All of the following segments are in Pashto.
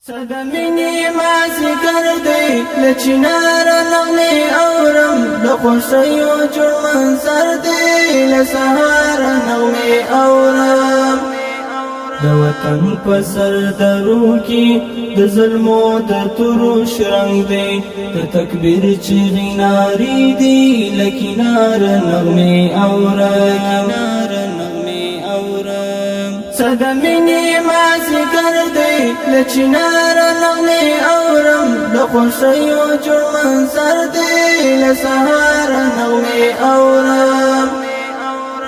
صدمینی مازیګر دی لچنار نغمه اورم لخوشیو جوړ منظر دی لسهار نغمه اورم د وطن په سر درو کې د ظلمو د تورو شرنګ دی د تکبیر چیغې نارې دی لکینار نغمه اورم صدمینی مازیګر دی لچنار نغمه اورم لخوشیو جوړ منظر دی لسهار نغمه اورم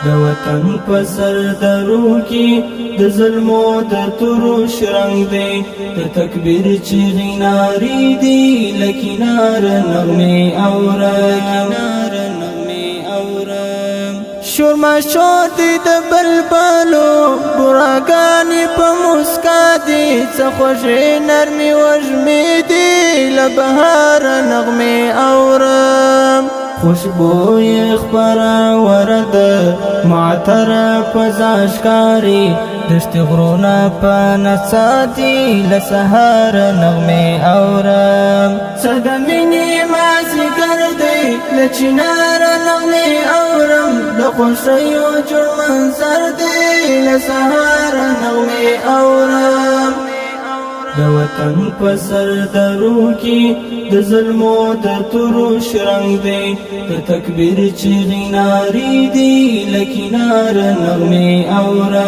د وطن په سر درو کې د ظلمو د تورو شرنګ دی د تکبیر چیغې نارې دی لکینار نغمه اورم شور ما شور دی د بلبلو براګانی په مسکا دی څه خوږې نرمي وژمې دی له بهار نغمې اورم خوشبوی خبره ورده معطره فضا ښکاري دشت غرونه په نڅا دي له سهار نغمې اورم صدمینې مازیګر دی له چنار نغمې اورم له خوښیو جوړ منظر دی له سهار نغمې اورم د وطن په سر درو کې د ظلمو د تورو شرنګ دی د تکبیر چیغې نارې دی لکینار نغمې اورم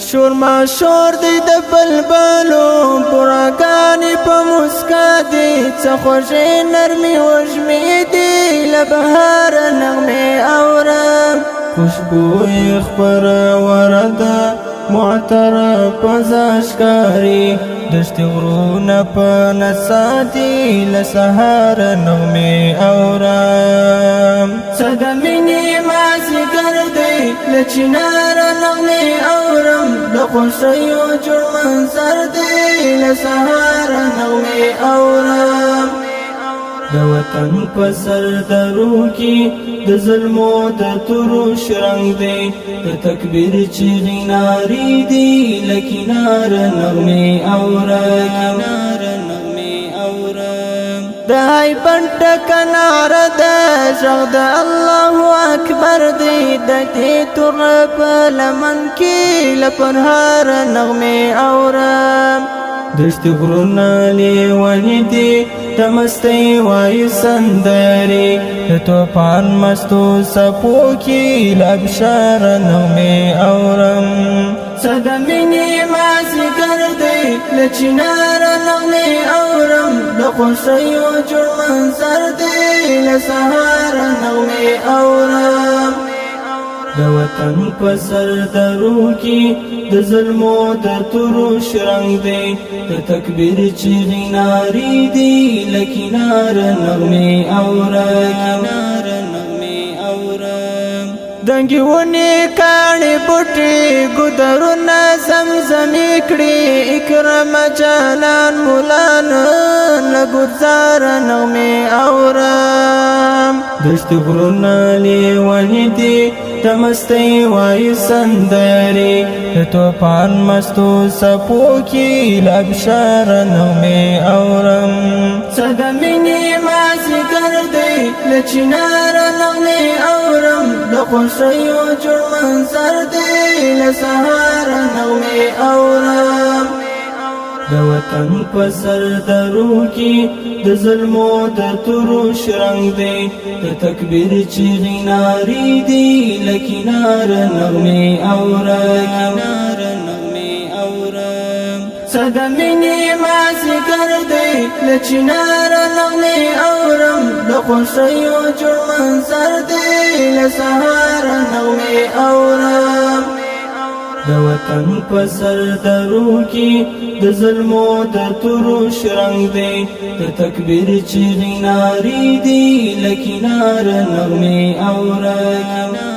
شور ما شور دی د بلبلو براګانې په مسکا دی څه خوږې نرمي وژمې دی له بهار نغمې اورم خوشبوی خبره ورده معطره فضا ښکاري دشت غرونه په نڅا دي له سهار نغمې اورم صدمینې مازیګر دی له چنار نغمې اورم له خوښیو جوړ منظر دی له سهار نغمې اورم د وطن په سر درو کې د ظلمو د تورو شرنګ دی د تکبیر چیغې نارې دی لکینار نغمې اورم د هیبت کناره د غږ د الله اکبر دی د دې تور په لمن کې له پرهار نغمې اورم دشت غرونه لیونې دي د مستۍ وایي سندرې د توپان مستو څپو کې له ابشار نغمې اورم صدمینې مازیګر دی له چنار نغمې اورم له خوښیو جوړ منظر دی له سهار نغمې اورم د وطن په سر درو کې د ظلمو د تورو شرنګ دی د تکبیر چیغې نارې دی لکینار نغمې اورم دنګې ونې کاڼې بوټي ګودرونه زمزمې کړي اکرم جانان مولان له ګلزار نغمې اورم دشت غرونه لیونې دي د مستۍ وایي سندرې د توپان مستو څپو کې له ابشار نغمې اورم صدمینې مازیګر دی له چنار نغمې اورم له خوښیو جوړ منظر دی له سهار نغمې اورم د وطن په سر درو کې د ظلمو د تورو شرنګ دی د تکبیر چیغې نارې دی لکینار نغمې اورم صدمینې مازیګر دی له چنار نغمې اورم له خوښیو جوړ منظر دی له سهار نغمې اورم د وطن په سر درو کې د ظلمو د تورو شرنګ دی د تکبیر چیغې نارې دی لکینار نغمې اورم